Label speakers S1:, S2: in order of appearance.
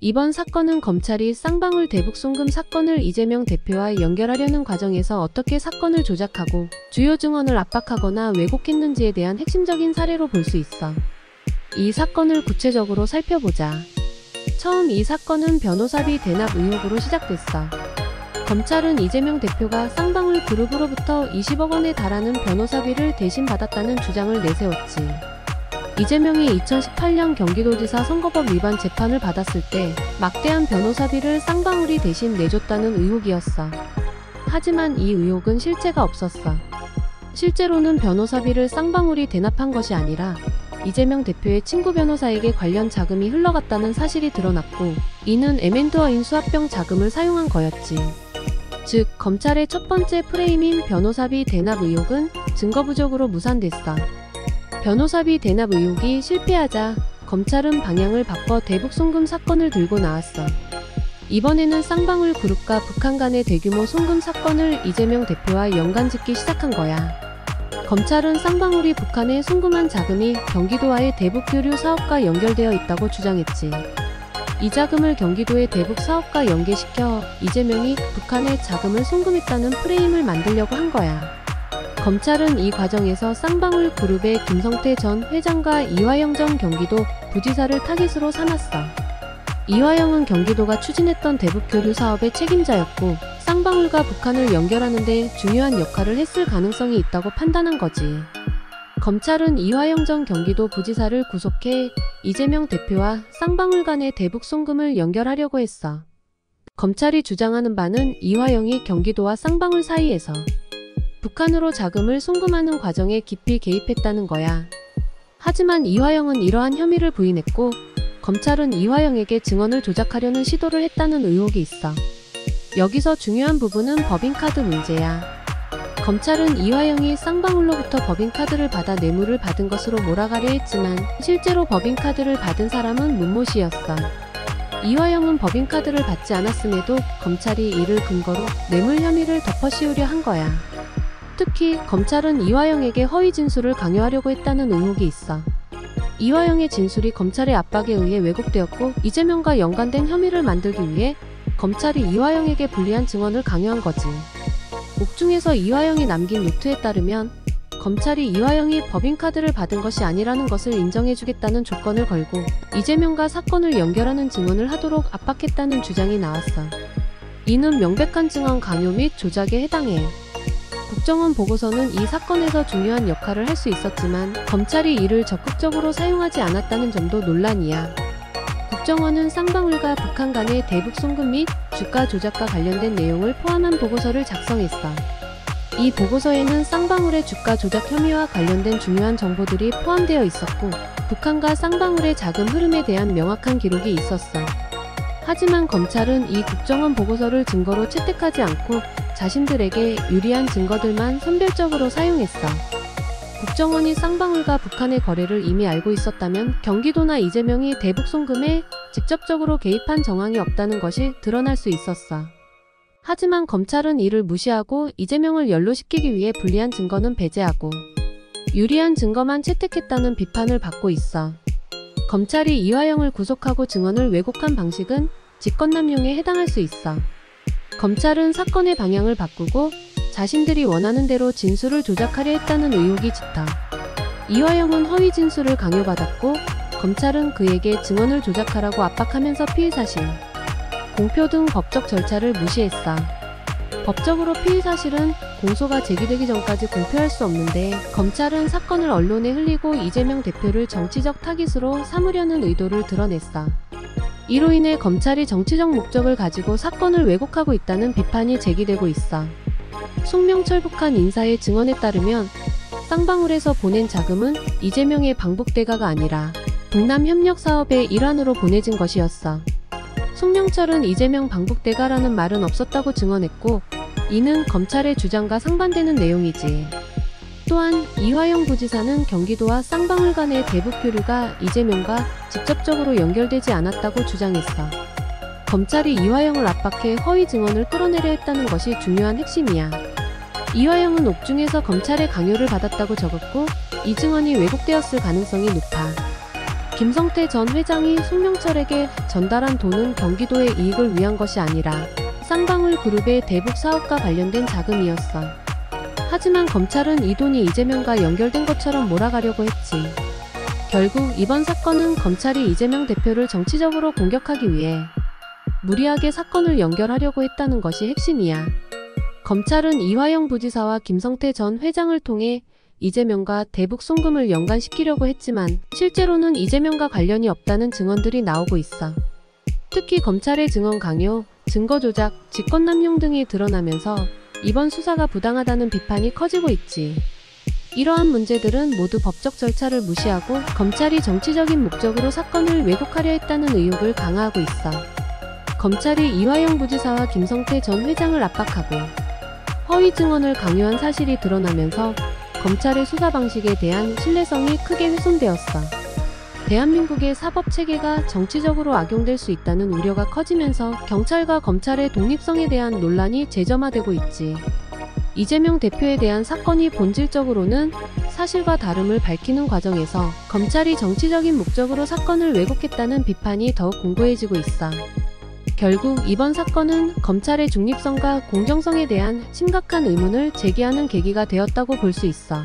S1: 이번 사건은 검찰이 쌍방울 대북 송금 사건을 이재명 대표와 연결하려는 과정에서 어떻게 사건을 조작하고 주요 증언을 압박하거나 왜곡했는지에 대한 핵심적인 사례로 볼 수 있어. 이 사건을 구체적으로 살펴보자. 처음 이 사건은 변호사비 대납 의혹으로 시작됐어. 검찰은 이재명 대표가 쌍방울 그룹으로부터 20억 원에 달하는 변호사비를 대신 받았다는 주장을 내세웠지. 이재명이 2018년 경기도지사 선거법 위반 재판을 받았을 때 막대한 변호사비를 쌍방울이 대신 내줬다는 의혹이었어. 하지만 이 의혹은 실체가 없었어. 실제로는 변호사비를 쌍방울이 대납한 것이 아니라 이재명 대표의 친구 변호사에게 관련 자금이 흘러갔다는 사실이 드러났고, 이는 M&A 인수합병 자금을 사용한 거였지. 즉, 검찰의 첫 번째 프레임인 변호사비 대납 의혹은 증거 부족으로 무산됐어. 변호사비 대납 의혹이 실패하자 검찰은 방향을 바꿔 대북 송금 사건을 들고 나왔어. 이번에는 쌍방울 그룹과 북한 간의 대규모 송금 사건을 이재명 대표와 연관짓기 시작한 거야. 검찰은 쌍방울이 북한에 송금한 자금이 경기도와의 대북 교류 사업과 연결되어 있다고 주장했지. 이 자금을 경기도의 대북 사업과 연계시켜 이재명이 북한에 자금을 송금했다는 프레임을 만들려고 한 거야. 검찰은 이 과정에서 쌍방울 그룹의 김성태 전 회장과 이화영 전 경기도 부지사를 타깃으로 삼았어. 이화영은 경기도가 추진했던 대북교류 사업의 책임자였고, 쌍방울과 북한을 연결하는 데 중요한 역할을 했을 가능성이 있다고 판단한 거지. 검찰은 이화영 전 경기도 부지사를 구속해 이재명 대표와 쌍방울 간의 대북 송금을 연결하려고 했어. 검찰이 주장하는 바는 이화영이 경기도와 쌍방울 사이에서 북한으로 자금을 송금하는 과정에 깊이 개입했다는 거야. 하지만 이화영은 이러한 혐의를 부인했고, 검찰은 이화영에게 증언을 조작하려는 시도를 했다는 의혹이 있어. 여기서 중요한 부분은 법인카드 문제야. 검찰은 이화영이 쌍방울로부터 법인카드를 받아 뇌물을 받은 것으로 몰아가려 했지만 실제로 법인카드를 받은 사람은 문모 씨였어. 이화영은 법인카드를 받지 않았음에도 검찰이 이를 근거로 뇌물 혐의를 덮어씌우려 한 거야. 특히 검찰은 이화영에게 허위 진술을 강요하려고 했다는 의혹이 있어. 이화영의 진술이 검찰의 압박에 의해 왜곡되었고, 이재명과 연관된 혐의를 만들기 위해 검찰이 이화영에게 불리한 증언을 강요한 거지. 옥중에서 이화영이 남긴 노트에 따르면 검찰이 이화영이 법인카드를 받은 것이 아니라는 것을 인정해주겠다는 조건을 걸고 이재명과 사건을 연결하는 증언을 하도록 압박했다는 주장이 나왔어. 이는 명백한 증언 강요 및 조작에 해당해. 국정원 보고서는 이 사건에서 중요한 역할을 할 수 있었지만 검찰이 이를 적극적으로 사용하지 않았다는 점도 논란이야. 국정원은 쌍방울과 북한 간의 대북 송금 및 주가 조작과 관련된 내용을 포함한 보고서를 작성했어. 이 보고서에는 쌍방울의 주가 조작 혐의와 관련된 중요한 정보들이 포함되어 있었고, 북한과 쌍방울의 자금 흐름에 대한 명확한 기록이 있었어. 하지만 검찰은 이 국정원 보고서를 증거로 채택하지 않고 자신들에게 유리한 증거들만 선별적으로 사용했어. 국정원이 쌍방울과 북한의 거래를 이미 알고 있었다면 경기도나 이재명이 대북 송금에 직접적으로 개입한 정황이 없다는 것이 드러날 수 있었어. 하지만 검찰은 이를 무시하고 이재명을 연루시키기 위해 불리한 증거는 배제하고 유리한 증거만 채택했다는 비판을 받고 있어. 검찰이 이화영을 구속하고 증언을 왜곡한 방식은 직권남용에 해당할 수 있어. 검찰은 사건의 방향을 바꾸고 자신들이 원하는 대로 진술을 조작하려 했다는 의혹이 짙어. 이화영은 허위 진술을 강요받았고, 검찰은 그에게 증언을 조작하라고 압박하면서 피의사실, 공표 등 법적 절차를 무시했어. 법적으로 피의사실은 공소가 제기되기 전까지 공표할 수 없는데, 검찰은 사건을 언론에 흘리고 이재명 대표를 정치적 타깃으로 삼으려는 의도를 드러냈어. 이로 인해 검찰이 정치적 목적을 가지고 사건을 왜곡하고 있다는 비판이 제기되고 있어. 송명철 북한 인사의 증언에 따르면 쌍방울에서 보낸 자금은 이재명의 방북대가가 아니라 북남협력사업의 일환으로 보내진 것이었어. 송명철은 이재명 방북대가라는 말은 없었다고 증언했고, 이는 검찰의 주장과 상반되는 내용이지. 또한 이화영 부지사는 경기도와 쌍방울 간의 대북 교류가 이재명과 직접적으로 연결되지 않았다고 주장했어. 검찰이 이화영을 압박해 허위 증언을 끌어내려 했다는 것이 중요한 핵심이야. 이화영은 옥중에서 검찰의 강요를 받았다고 적었고, 이 증언이 왜곡되었을 가능성이 높아. 김성태 전 회장이 송명철에게 전달한 돈은 경기도의 이익을 위한 것이 아니라 쌍방울 그룹의 대북 사업과 관련된 자금이었어. 하지만 검찰은 이 돈이 이재명과 연결된 것처럼 몰아가려고 했지. 결국 이번 사건은 검찰이 이재명 대표를 정치적으로 공격하기 위해 무리하게 사건을 연결하려고 했다는 것이 핵심이야. 검찰은 이화영 부지사와 김성태 전 회장을 통해 이재명과 대북 송금을 연관시키려고 했지만 실제로는 이재명과 관련이 없다는 증언들이 나오고 있어. 특히 검찰의 증언 강요, 증거 조작, 직권남용 등이 드러나면서 이번 수사가 부당하다는 비판이 커지고 있지. 이러한 문제들은 모두 법적 절차를 무시하고 검찰이 정치적인 목적으로 사건을 왜곡하려 했다는 의혹을 강화하고 있어. 검찰이 이화영 부지사와 김성태 전 회장을 압박하고 허위 증언을 강요한 사실이 드러나면서 검찰의 수사 방식에 대한 신뢰성이 크게 훼손되었어. 대한민국의 사법체계가 정치적으로 악용될 수 있다는 우려가 커지면서 경찰과 검찰의 독립성에 대한 논란이 재점화되고 있지. 이재명 대표에 대한 사건이 본질적으로는 사실과 다름을 밝히는 과정에서 검찰이 정치적인 목적으로 사건을 왜곡했다는 비판이 더욱 공고해지고 있어. 결국 이번 사건은 검찰의 중립성과 공정성에 대한 심각한 의문을 제기하는 계기가 되었다고 볼 수 있어.